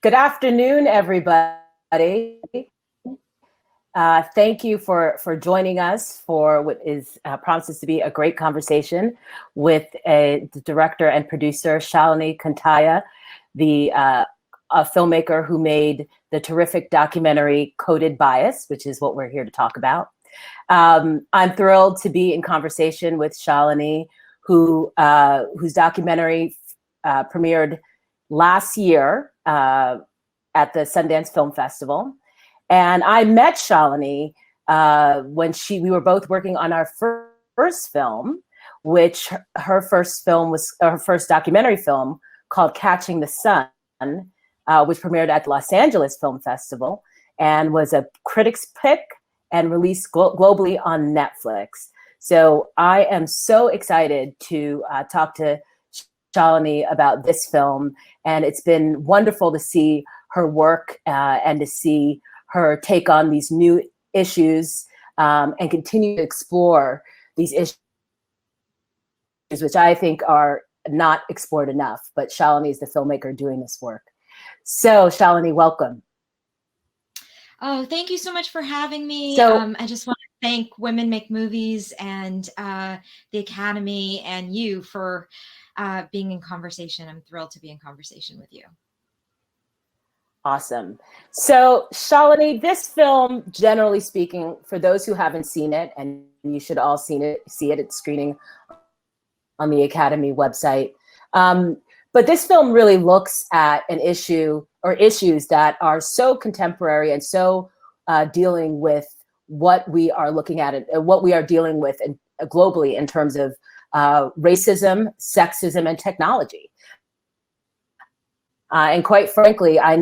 Good afternoon, everybody. Thank you for joining us for what is promises to be a great conversation with the director and producer, Shalini Kantaya, the a filmmaker who made the terrific documentary Coded Bias, which is what we're here to talk about. I'm thrilled to be in conversation with Shalini, whose documentary premiered last year at the Sundance Film Festival. And I met Shalini when we were both working on our first film, which her first film was her first documentary film called Catching the Sun, which premiered at the Los Angeles Film Festival and was a critic's pick and released globally on Netflix. So I am so excited to talk to Shalini about this film, and it's been wonderful to see her work and to see her take on these new issues and continue to explore these issues, which I think are not explored enough. But Shalini is the filmmaker doing this work. So Shalini, welcome. Oh, thank you so much for having me. So, I just want to thank Women Make Movies and the Academy and you for being in conversation. I'm thrilled to be in conversation with you. Awesome. So Shalini, this film, generally speaking, for those who haven't seen it, and you should all see it, it's screening on the Academy website. But this film really looks at an issue or issues that are so contemporary and so dealing with what we are looking at and what we are dealing with globally in terms of racism, sexism, and technology. And quite frankly, I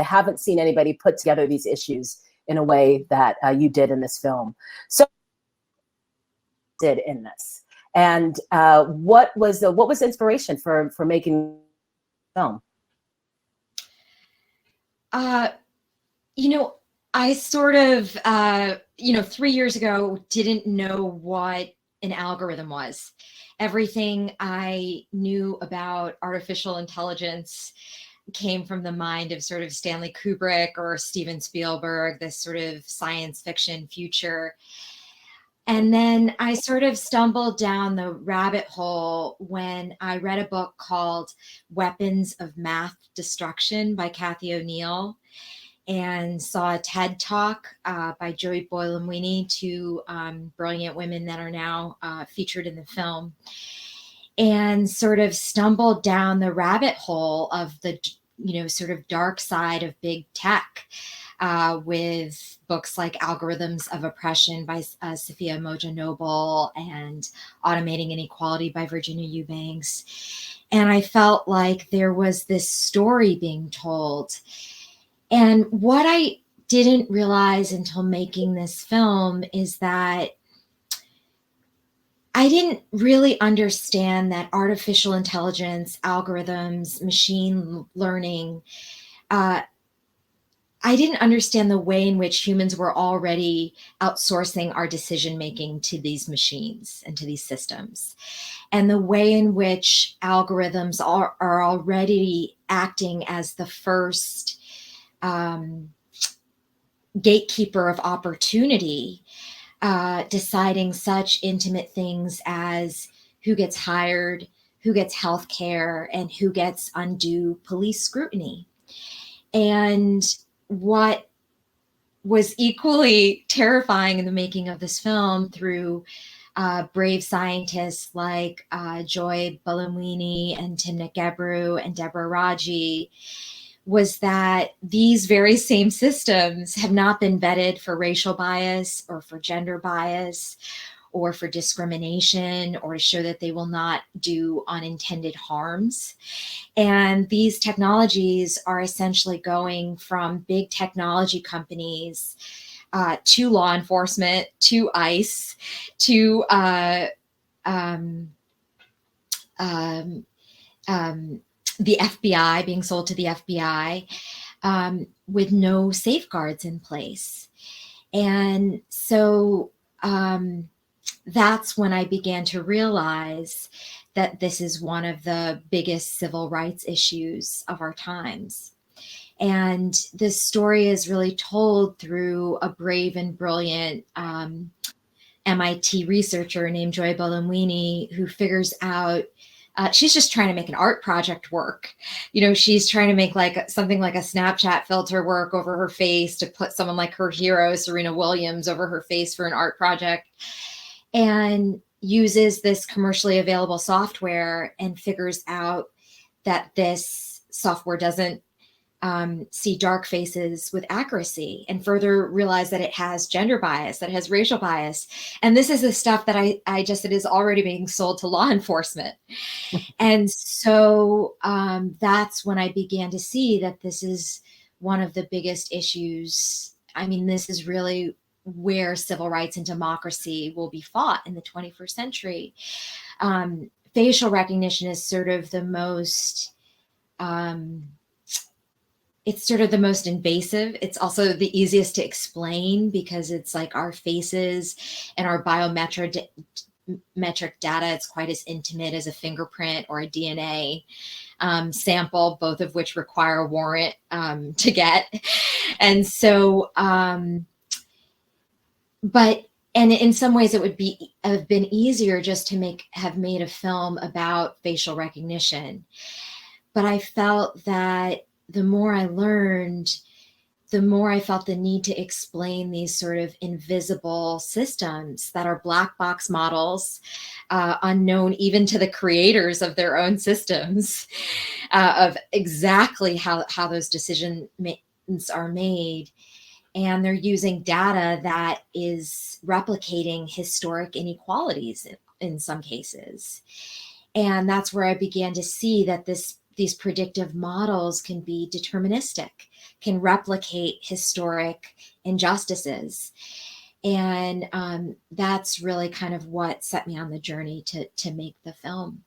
haven't seen anybody put together these issues in a way that you did in this film. So, did in this, and what was the inspiration for making the film? I sort of 3 years ago didn't know what an algorithm was. Everything I knew about artificial intelligence came from the mind of sort of Stanley Kubrick or Steven Spielberg, this sort of science fiction future. And then I sort of stumbled down the rabbit hole when I read a book called Weapons of Math Destruction by Cathy O'Neil and saw a TED Talk by Joy Boylan-Weeney, two brilliant women that are now featured in the film, and sort of stumbled down the rabbit hole of the sort of dark side of big tech with books like Algorithms of Oppression by Sophia Moja-Noble and Automating Inequality by Virginia Eubanks. And I felt like there was this story being told. And what I didn't realize until making this film is that I didn't really understand that artificial intelligence, algorithms, machine learning, I didn't understand the way in which humans were already outsourcing our decision-making to these machines and to these systems, and the way in which algorithms are already acting as the first gatekeeper of opportunity, deciding such intimate things as who gets hired, who gets health care, and who gets undue police scrutiny. And what was equally terrifying in the making of this film through brave scientists like Joy Boylan-Weeney and Timnit Gebru and Deborah Raji was that these very same systems have not been vetted for racial bias or for gender bias or for discrimination or to show that they will not do unintended harms. And these technologies are essentially going from big technology companies to law enforcement, to ICE, to the FBI, being sold to the FBI, with no safeguards in place. And so that's when I began to realize that this is one of the biggest civil rights issues of our times. And this story is really told through a brave and brilliant MIT researcher named Joy Buolamwini, who figures out she's just trying to make an art project work. She's trying to make like something like a Snapchat filter work over her face to put someone like her hero, Serena Williams, over her face for an art project, and uses this commercially available software and figures out that this software doesn't see dark faces with accuracy, and further realize that it has gender bias, that it has racial bias. And this is the stuff that it is already being sold to law enforcement. And so that's when I began to see that this is one of the biggest issues. I mean, this is really where civil rights and democracy will be fought in the 21st century. Facial recognition is sort of the most it's sort of the most invasive. It's also the easiest to explain because it's like our faces and our biometric data. It's quite as intimate as a fingerprint or a DNA sample, both of which require a warrant to get. And so, and in some ways it would have been easier just to have made a film about facial recognition. But I felt that the more I learned, the more I felt the need to explain these sort of invisible systems that are black box models, unknown even to the creators of their own systems, of exactly how those decisions are made. And they're using data that is replicating historic inequalities in some cases. And that's where I began to see that these predictive models can be deterministic, can replicate historic injustices. And that's really kind of what set me on the journey to make the film.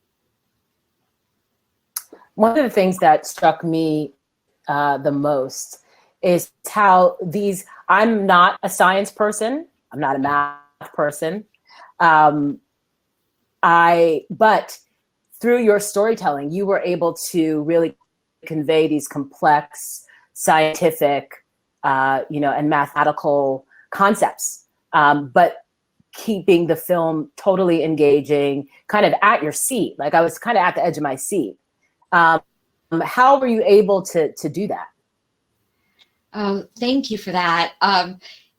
One of the things that struck me the most is how I'm not a science person, I'm not a math person, but through your storytelling, you were able to really convey these complex scientific, and mathematical concepts, but keeping the film totally engaging, kind of at your seat. Like I was kind of at the edge of my seat. How were you able to do that? Oh, thank you for that.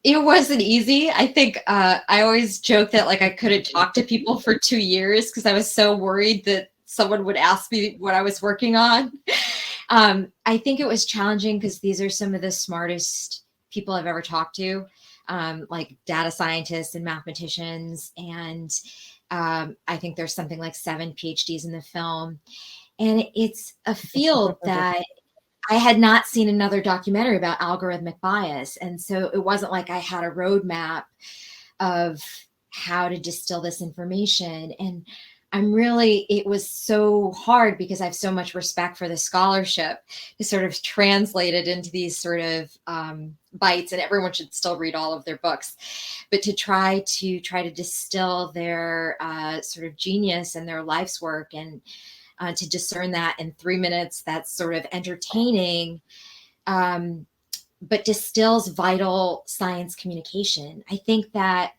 It wasn't easy. I think I always joke that like I couldn't talk to people for 2 years because I was so worried that someone would ask me what I was working on. I think it was challenging because these are some of the smartest people I've ever talked to, like data scientists and mathematicians. And I think there's something like 7 PhDs in the film. And it's a field that I had not seen another documentary about algorithmic bias. And so it wasn't like I had a roadmap of how to distill this information. And it was so hard because I have so much respect for the scholarship to sort of translate it into these sort of bites, and everyone should still read all of their books, but to try to distill their sort of genius and their life's work, and to discern that in 3 minutes, that's sort of entertaining, but distills vital science communication. I think that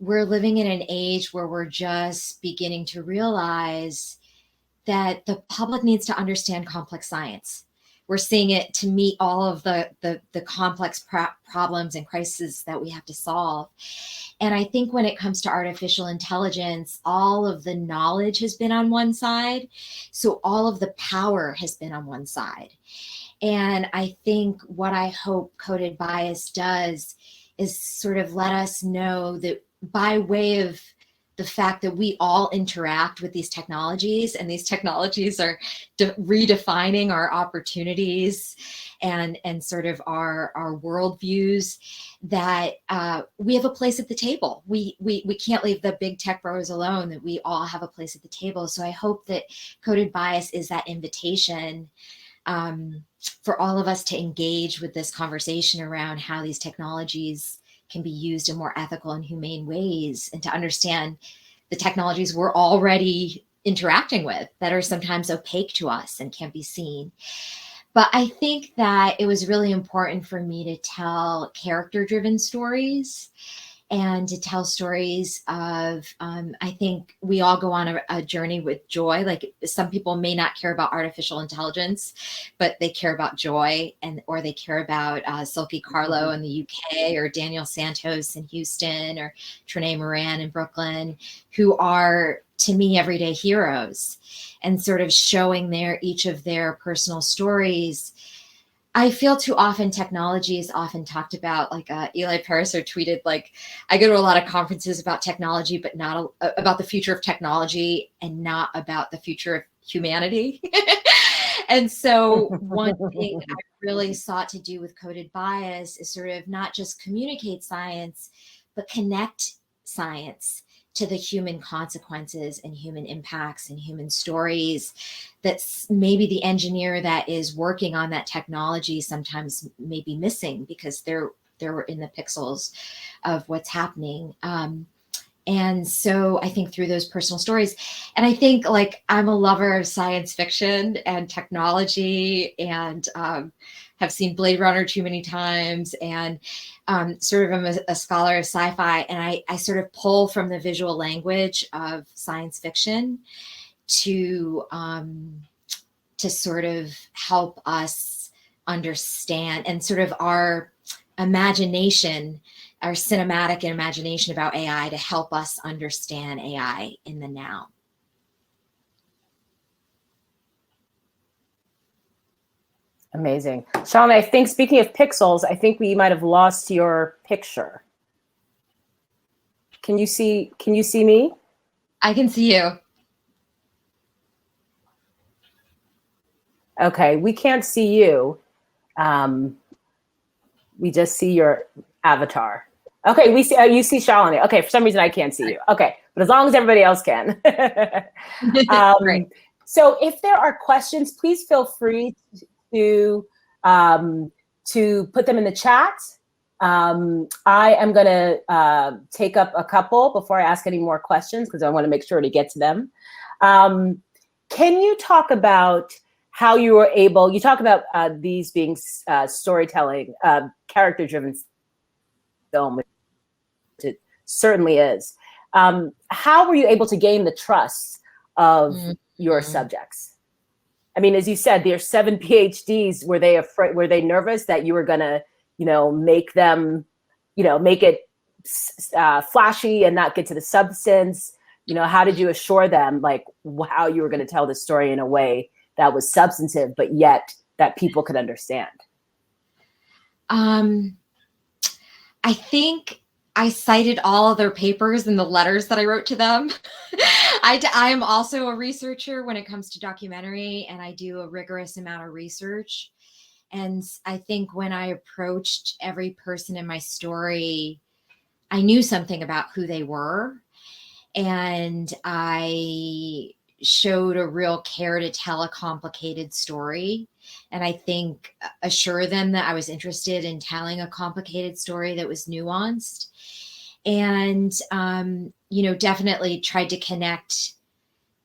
we're living in an age where we're just beginning to realize that the public needs to understand complex science. We're seeing it to meet all of the complex problems and crises that we have to solve. And I think when it comes to artificial intelligence, all of the knowledge has been on one side. So all of the power has been on one side. And I think what I hope Coded Bias does is sort of let us know that by way of the fact that we all interact with these technologies, and these technologies are redefining our opportunities and sort of our worldviews, that we have a place at the table. We can't leave the big tech bros alone, that we all have a place at the table. So I hope that Coded Bias is that invitation for all of us to engage with this conversation around how these technologies can be used in more ethical and humane ways, and to understand the technologies we're already interacting with that are sometimes opaque to us and can't be seen. But I think that it was really important for me to tell character-driven stories and to tell stories of, I think we all go on a journey with joy. Like some people may not care about artificial intelligence, but they care about joy, or they care about Silky Carlo in the UK, or Daniel Santos in Houston, or Trinae Moran in Brooklyn, who are, to me, everyday heroes, and sort of showing each of their personal stories. I feel too often technology is often talked about, like Eli Pariser tweeted, like, I go to a lot of conferences about technology, but not about the future of technology, and not about the future of humanity. And so one thing I really sought to do with Coded Bias is sort of not just communicate science, but connect science to the human consequences and human impacts and human stories that's maybe the engineer that is working on that technology sometimes may be missing, because they're in the pixels of what's happening. And so I think through those personal stories, and I think, like, I'm a lover of science fiction and technology, and have seen Blade Runner too many times, and sort of am a scholar of sci-fi, and I sort of pull from the visual language of science fiction to sort of help us understand, and sort of our imagination, our cinematic imagination about AI, to help us understand AI in the now. Amazing. Sean, I think, speaking of pixels, I think we might have lost your picture. Can you see me? I can see you. Okay, we can't see you. We just see your avatar. Okay, we see you see Shalini. Okay, for some reason I can't see you. Okay, but as long as everybody else can. Great. So if there are questions, please feel free to put them in the chat. I am going to take up a couple before I ask any more questions, because I want to make sure to get to them. Can you talk about how you were able, you talk about these being storytelling, character-driven film, which it certainly is. How were you able to gain the trust of your subjects? I mean, as you said, there's 7 PhDs. Were they afraid? Were they nervous that you were gonna, make them, make it flashy and not get to the substance? How did you assure them, like, how you were going to tell the story in a way that was substantive, but yet that people could understand? I think I cited all of their papers in the letters that I wrote to them. I am also a researcher when it comes to documentary, and I do a rigorous amount of research. And I think when I approached every person in my story, I knew something about who they were, and I showed a real care to tell a complicated story. And I think assure them that I was interested in telling a complicated story that was nuanced, and definitely tried to connect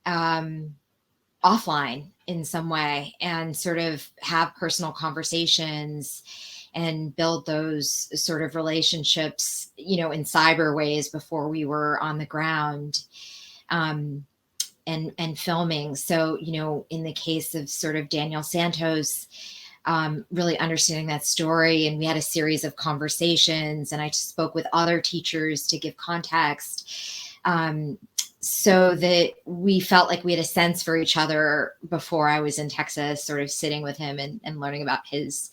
offline in some way, and sort of have personal conversations and build those sort of relationships, in cyber ways before we were on the ground and filming. So, in the case of sort of Daniel Santos, really understanding that story, and we had a series of conversations, and I spoke with other teachers to give context, so that we felt like we had a sense for each other before I was in Texas, sort of sitting with him and learning about his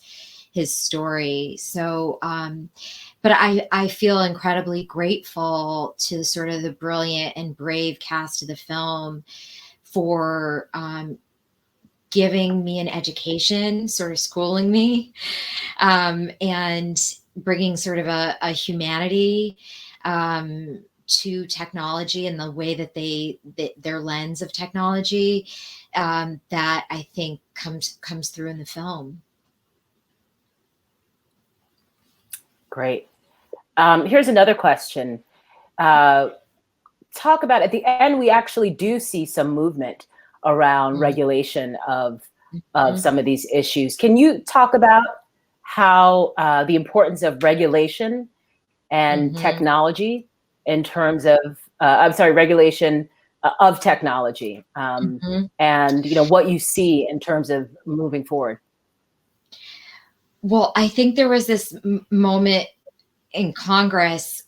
story. So, but I feel incredibly grateful to sort of the brilliant and brave cast of the film for giving me an education, sort of schooling me, and bringing sort of a humanity to technology, and the way that their lens of technology that I think comes through in the film. Great. Here's another question. Talk about, at the end, we actually do see some movement around regulation of of some of these issues. Can you talk about how the importance of regulation and technology in terms of, regulation of technology, and what you see in terms of moving forward? Well, I think there was this moment in Congress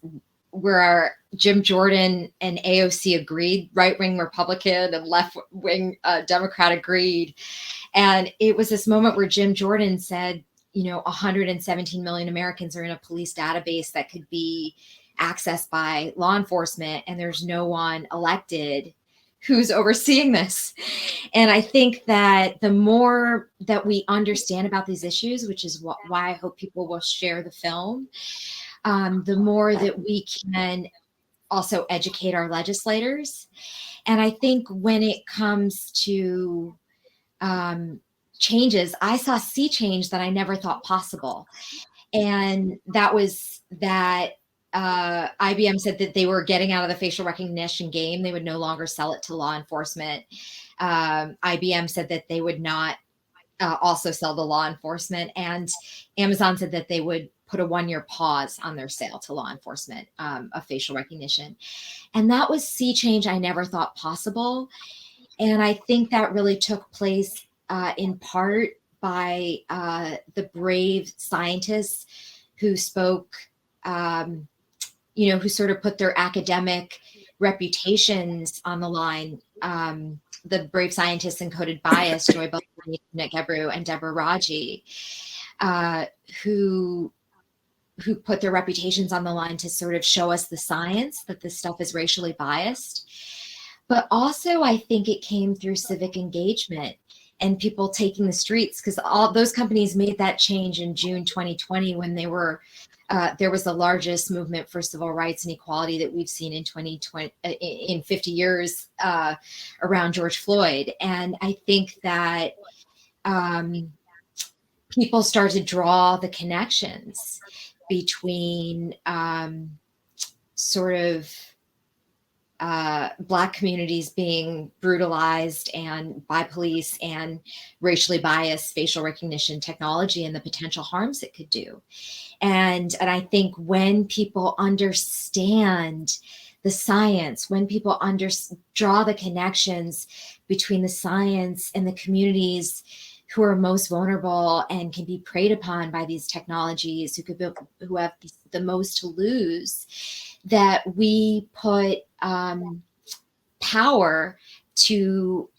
where Jim Jordan and AOC agreed, right-wing Republican and left-wing Democrat agreed. And it was this moment where Jim Jordan said, 117 million Americans are in a police database that could be accessed by law enforcement, and there's no one elected who's overseeing this. And I think that the more that we understand about these issues, which is why I hope people will share the film, the more that we can also educate our legislators. And I think when it comes to changes, I saw sea change that I never thought possible. And that was that IBM said that they were getting out of the facial recognition game. They would no longer sell it to law enforcement. IBM said that they would not also sell to law enforcement. And Amazon said that they would put a 1-year pause on their sale to law enforcement of facial recognition. And that was sea change I never thought possible. And I think that really took place in part by the brave scientists who spoke, who sort of put their academic reputations on the line. The brave scientists in Coded Bias, Joy Beltrami, Nick Gebru, and Deborah Raji, who put their reputations on the line to sort of show us the science that this stuff is racially biased. But also, I think it came through civic engagement and people taking the streets, because all those companies made that change in June 2020 when they were there was the largest movement for civil rights and equality that we've seen in 2020 in 50 years around George Floyd. And I think that people start to draw the connections between sort of Black communities being brutalized and by police and racially biased facial recognition technology and the potential harms it could do. And I think when people understand the science, when people draw the connections between the science and the communities who are most vulnerable and can be preyed upon by these technologies, who have the most to lose, that we put power to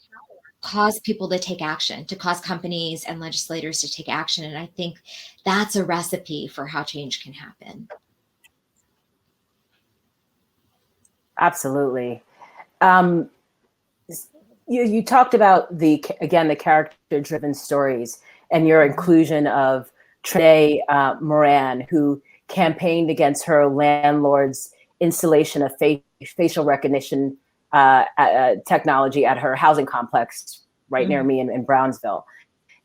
cause people to take action, to cause companies and legislators to take action. And I think that's a recipe for how change can happen. Absolutely. You talked about the character-driven stories and your inclusion of Trinae Moran, who campaigned against her landlord's installation of facial recognition technology at her housing complex right near me in Brownsville.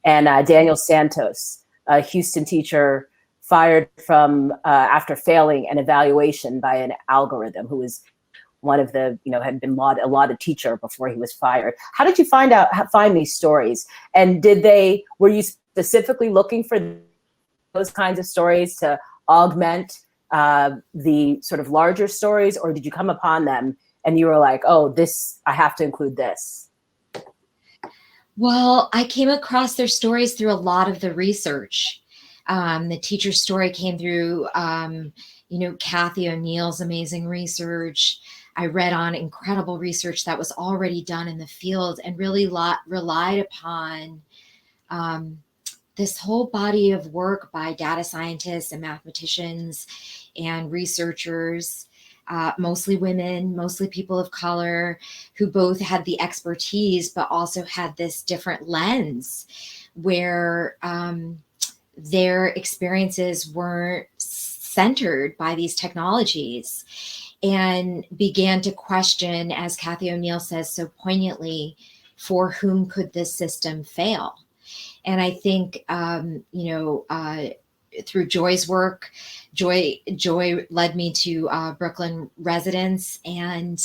And Daniel Santos, a Houston teacher fired from after failing an evaluation by an algorithm, who was one of the, had been a lauded teacher before he was fired. How did you find these stories? And were you specifically looking for those kinds of stories to augment the sort of larger stories, or did you come upon them and you were like, oh, I have to include this? Well, I came across their stories through a lot of the research. The teacher story came through, Kathy O'Neill's amazing research. I read on incredible research that was already done in the field and really relied upon this whole body of work by data scientists and mathematicians and researchers, mostly women, mostly people of color, who both had the expertise, but also had this different lens where their experiences weren't centered by these technologies, and began to question, as Kathy O'Neill says so poignantly, for whom could this system fail? And I think, through Joy's work, Joy led me to Brooklyn residents, and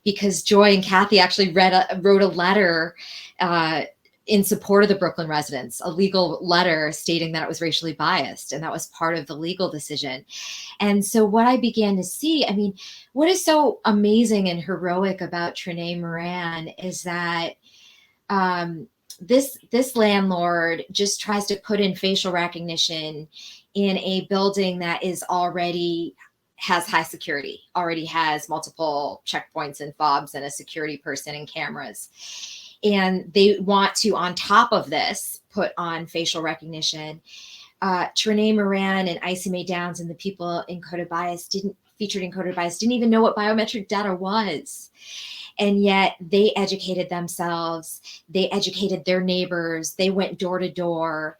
because Joy and Kathy actually wrote a letter in support of the Brooklyn residents, a legal letter stating that it was racially biased, and that was part of the legal decision. And so what I began to see, I mean, what is so amazing and heroic about Trenae Moran is that this landlord just tries to put in facial recognition in a building that is already has high security, already has multiple checkpoints and fobs and a security person and cameras. And they want to, on top of this, put on facial recognition. Trenae Moran and Icy Mae Downs and the people in Coded Bias featured in Coded Bias didn't even know what biometric data was. And yet they educated themselves, they educated their neighbors, they went door to door.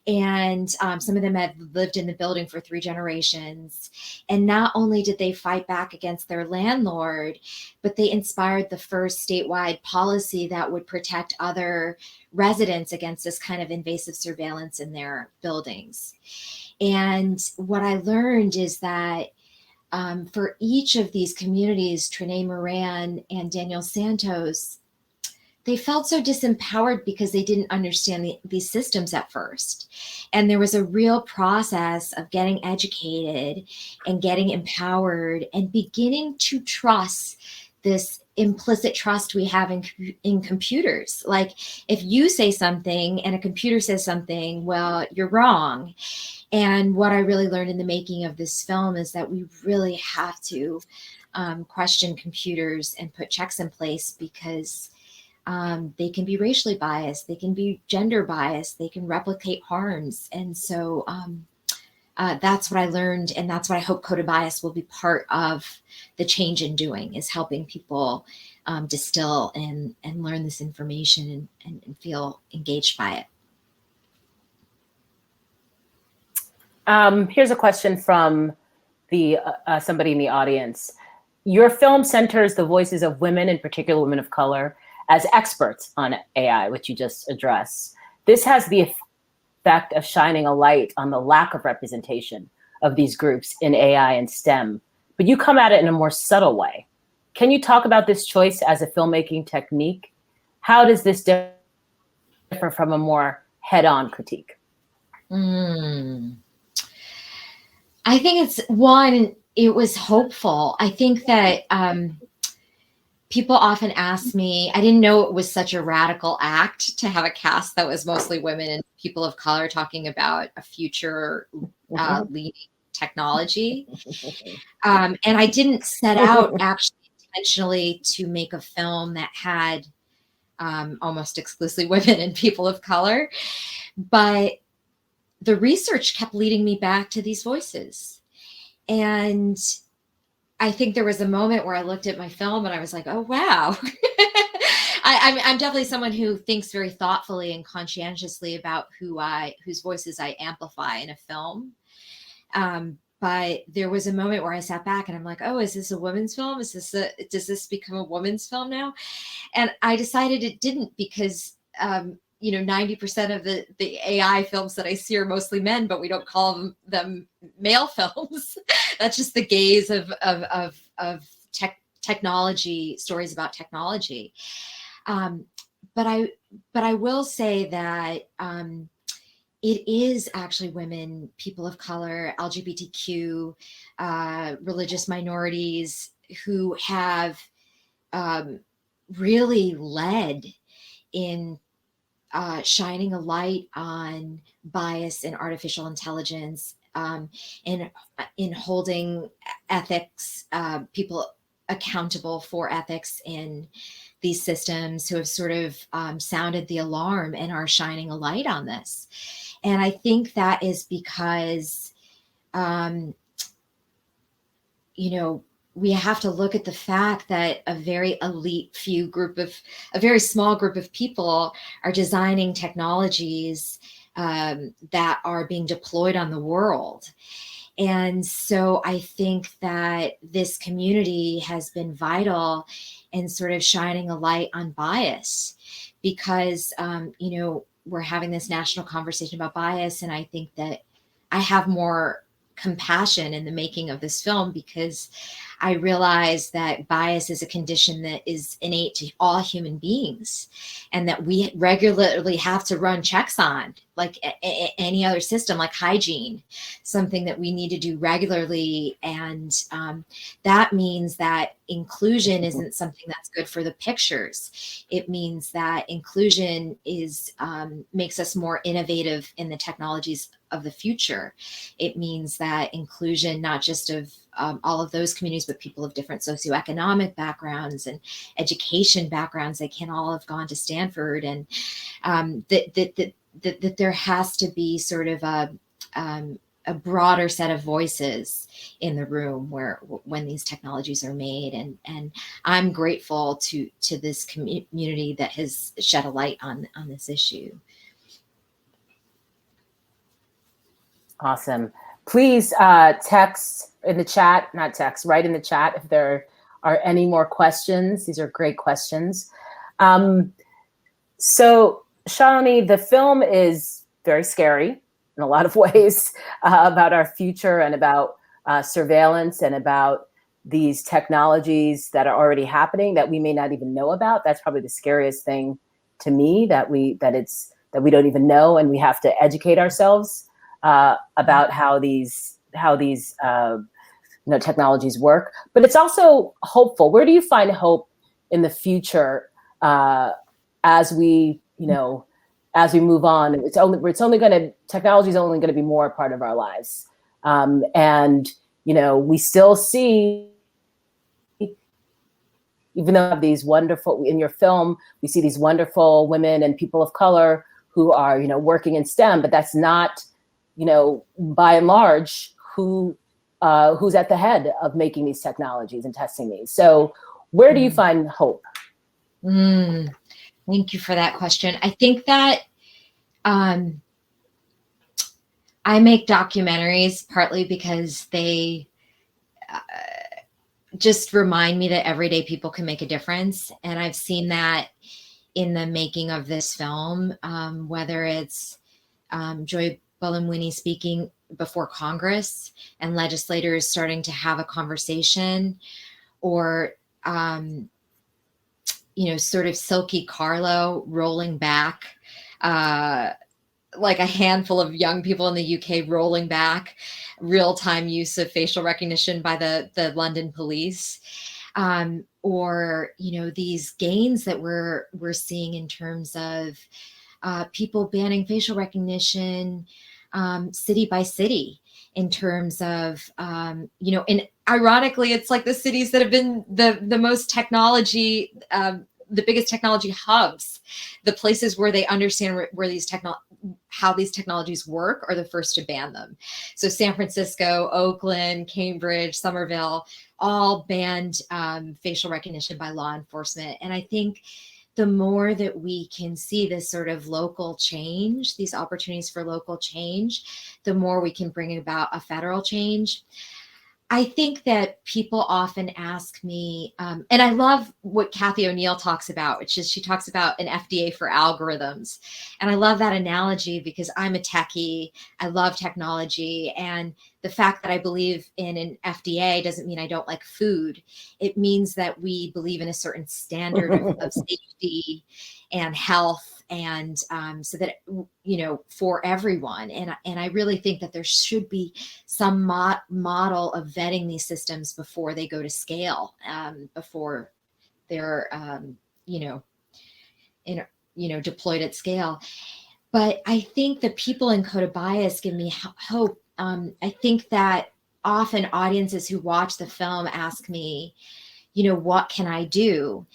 And some of them had lived in the building for 3 generations. And not only did they fight back against their landlord, but they inspired the first statewide policy that would protect other residents against this kind of invasive surveillance in their buildings. And what I learned is that for each of these communities, Trenae Moran and Daniel Santos, they felt so disempowered because they didn't understand these systems at first. And there was a real process of getting educated and getting empowered and beginning to trust this implicit trust we have in computers. Like, if you say something and a computer says something, well, you're wrong. And what I really learned in the making of this film is that we really have to question computers and put checks in place, because they can be racially biased, they can be gender biased, they can replicate harms. And so that's what I learned, and that's what I hope Coded Bias will be part of the change in doing, is helping people distill and learn this information and feel engaged by it. Here's a question from somebody in the audience. Your film centers the voices of women, in particular women of color, as experts on AI, which you just addressed. This has the effect of shining a light on the lack of representation of these groups in AI and STEM, but you come at it in a more subtle way. Can you talk about this choice as a filmmaking technique? How does this differ from a more head-on critique? I think it was hopeful. I think that people often ask me, I didn't know it was such a radical act to have a cast that was mostly women and people of color talking about a future leading technology. And I didn't set out actually intentionally to make a film that had almost exclusively women and people of color. But the research kept leading me back to these voices. And I think there was a moment where I looked at my film and I was like, oh, wow. I'm definitely someone who thinks very thoughtfully and conscientiously about whose voices I amplify in a film. But there was a moment where I sat back and I'm like, oh, is this a women's film? Does this become a woman's film now? And I decided it didn't, because 90% of the AI films that I see are mostly men, but we don't call them male films. That's just the gaze of technology, stories about technology. But I will say that it is actually women, people of color, LGBTQ, religious minorities who have really led in shining a light on bias in artificial intelligence, in holding ethics, people accountable for ethics in these systems, who have sort of sounded the alarm and are shining a light on this. And I think that is because, we have to look at the fact that a very elite a very small group of people are designing technologies that are being deployed on the world. And so I think that this community has been vital in sort of shining a light on bias, because, we're having this national conversation about bias. And I think that I have more compassion in the making of this film, because I realized that bias is a condition that is innate to all human beings, and that we regularly have to run checks on, like any other system, like hygiene, something that we need to do regularly. And that means that inclusion isn't something that's good for the pictures. It means that inclusion is makes us more innovative in the technologies of the future. It means that inclusion, not just of all of those communities, but people of different socioeconomic backgrounds and education backgrounds, they can all have gone to Stanford, and that there has to be sort of a broader set of voices in the room when these technologies are made. And I'm grateful to this community that has shed a light on this issue. Awesome. Please text in the chat, not text, write in the chat if there are any more questions. These are great questions. So Shalini, the film is very scary in a lot of ways about our future and about surveillance and about these technologies that are already happening that we may not even know about. That's probably the scariest thing to me, that we don't even know, and we have to educate ourselves about how these technologies work. But it's also hopeful. Where do you find hope in the future as we move on? Technology is only going to be more a part of our lives, and we still see, even though these wonderful, in your film, we see these wonderful women and people of color who are working in STEM, but that's not by and large who's at the head of making these technologies and testing these. So where do you find hope? Thank you for that question. I think that I make documentaries partly because they just remind me that everyday people can make a difference. And I've seen that in the making of this film, whether it's Joy Buolamwini speaking before Congress and legislators starting to have a conversation, or sort of Silky Carlo rolling back, like a handful of young people in the UK rolling back real-time use of facial recognition by the London police, or these gains that we're seeing in terms of people banning facial recognition city by city, in terms of and ironically, it's like the cities that have been the most technology, the biggest technology hubs, the places where they understand where how these technologies work, are the first to ban them. So San Francisco, Oakland, Cambridge, Somerville, all banned facial recognition by law enforcement. And I think the more that we can see this sort of local change, these opportunities for local change, the more we can bring about a federal change. I think that people often ask me, and I love what Cathy O'Neil talks about, which is she talks about an FDA for algorithms. And I love that analogy because I'm a techie, I love technology. And the fact that I believe in an FDA doesn't mean I don't like food. It means that we believe in a certain standard of safety and health, and so that for everyone. And I really think that there should be some model of vetting these systems before they go to scale, before they're deployed at scale. But I think the people in Code of Bias give me hope. I think that often audiences who watch the film ask me, what can I do?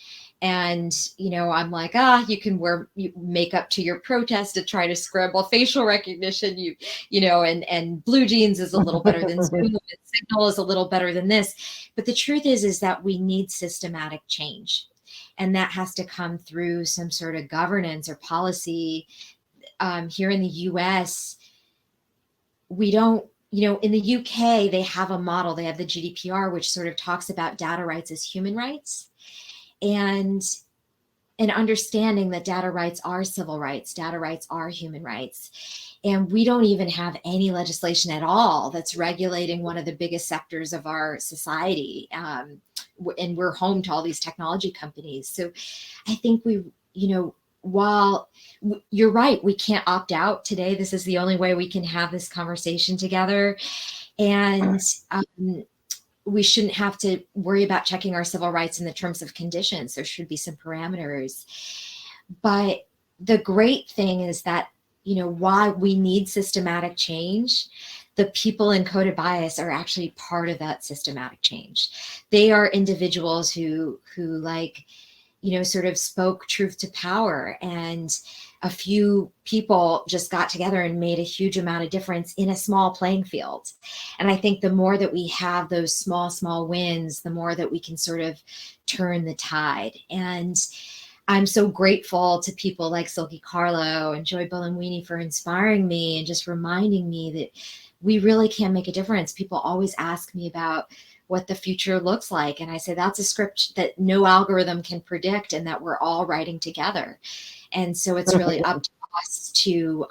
And, I'm like, you can wear makeup to your protest to try to scramble facial recognition, and blue jeans is a little better than Zoom, and Signal is a little better than this. But the truth is that we need systematic change. And that has to come through some sort of governance or policy. Here in the US, we don't, in the UK, they have a model, they have the GDPR, which sort of talks about data rights as human rights. And and understanding that data rights are civil rights, data rights are human rights. And we don't even have any legislation at all that's regulating one of the biggest sectors of our society. And we're home to all these technology companies. So I think we, while you're right, we can't opt out today. This is the only way we can have this conversation together. And we shouldn't have to worry about checking our civil rights in the terms of conditions. There should be some parameters. But the great thing is that, why we need systematic change, the people in Coded Bias are actually part of that systematic change. They are individuals who like, sort of spoke truth to power, and a few people just got together and made a huge amount of difference in a small playing field. And I think the more that we have those small wins, the more that we can sort of turn the tide. And I'm so grateful to people like Silky Carlo and Joy Buolamwini for inspiring me and just reminding me that we really can make a difference. People always ask me about what the future looks like. And I say, that's a script that no algorithm can predict and that we're all writing together. And so it's really up to us to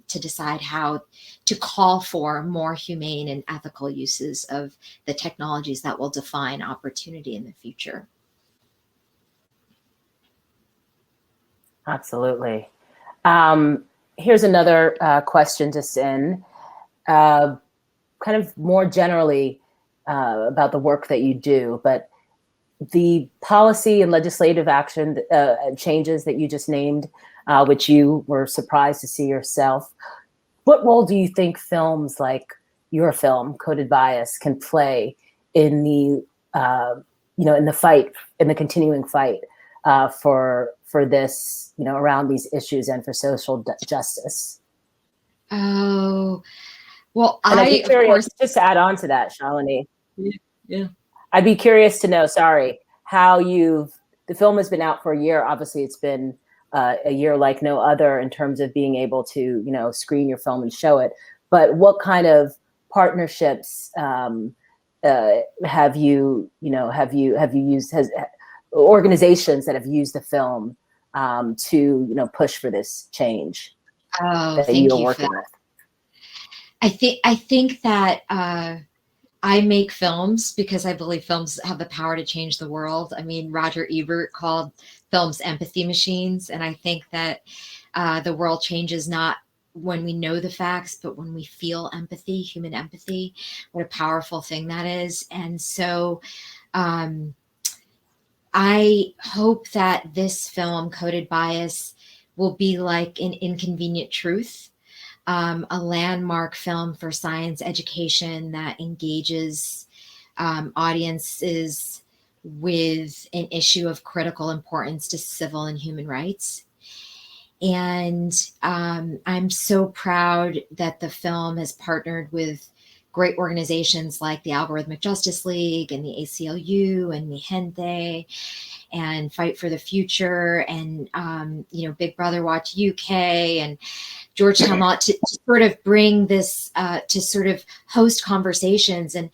decide how to call for more humane and ethical uses of the technologies that will define opportunity in the future. Absolutely. Here's another question to send, kind of more generally about the work that you do, but the policy and legislative action changes that you just named, which you were surprised to see yourself. What role do you think films like your film, Coded Bias, can play in the, in the fight, in the continuing fight for this, around these issues and for social justice? Oh, well, And I'd be curious, of course, just to add on to that, Shalini. yeah. I'd be curious to know, how the film has been out for a year. Obviously, it's been a year like no other in terms of being able to, screen your film and show it. But what kind of partnerships have you used? Organizations that have used the film to, push for this change that you're working with? I think that I make films because I believe films have the power to change the world. I mean, Roger Ebert called films empathy machines. And I think that the world changes not when we know the facts, but when we feel empathy, human empathy. What a powerful thing that is. And so I hope that this film, Coded Bias, will be like an Inconvenient Truth, a landmark film for science education that engages audiences with an issue of critical importance to civil and human rights. And I'm so proud that the film has partnered with great organizations like the Algorithmic Justice League and the ACLU and Mi Gente and Fight for the Future and, Big Brother Watch UK and Georgetown Law to sort of bring this, to sort of host conversations. And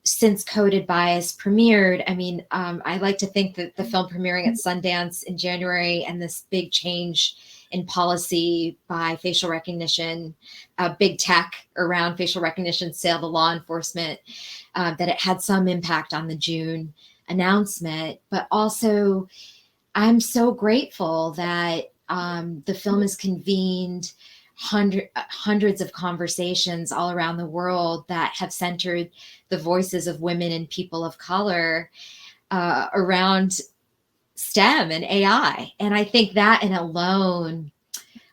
since Coded Bias premiered, I mean, I like to think that the film premiering at Sundance in January and this big change in policy by facial recognition, big tech around facial recognition sale to law enforcement, that it had some impact on the June announcement. But also, I'm so grateful that the film has convened hundreds of conversations all around the world that have centered the voices of women and people of color around STEM and AI. And I think that in alone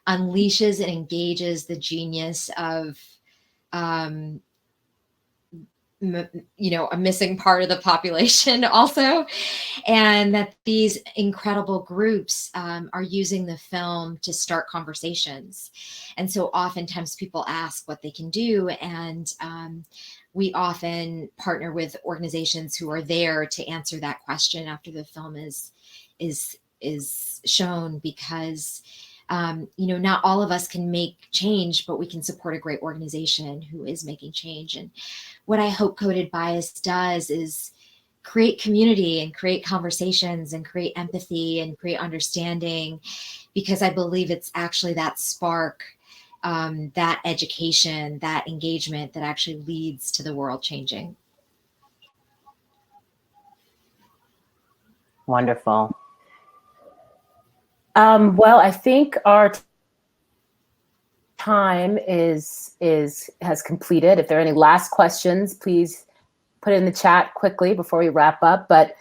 unleashes and engages the genius of, a missing part of the population also. And that these incredible groups are using the film to start conversations. And so oftentimes people ask what they can do. And we often partner with organizations who are there to answer that question after the film is shown, because not all of us can make change, but we can support a great organization who is making change. And what I hope Coded Bias does is create community and create conversations and create empathy and create understanding, because I believe it's actually that spark, that education, that engagement that actually leads to the world changing. Wonderful. Well, I think our time has completed. If there are any last questions, please put it in the chat quickly before we wrap up. But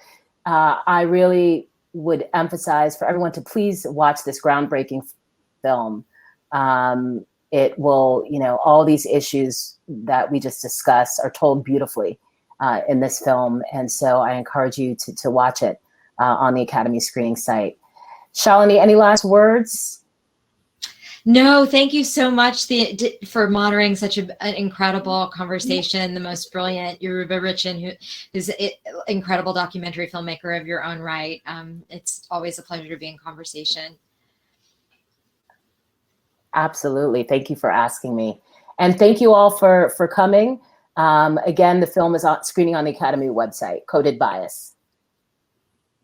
I really would emphasize for everyone to please watch this groundbreaking film. It will, all these issues that we just discussed are told beautifully in this film. And so I encourage you to watch it on the Academy screening site. Shalini, any last words? No, thank you so much for monitoring such an incredible conversation. The most brilliant Yoruba Richen, who's an incredible documentary filmmaker of your own right. It's always a pleasure to be in conversation. Absolutely. Thank you for asking me. And thank you all for coming. Again, the film is screening on the Academy website, Coded Bias.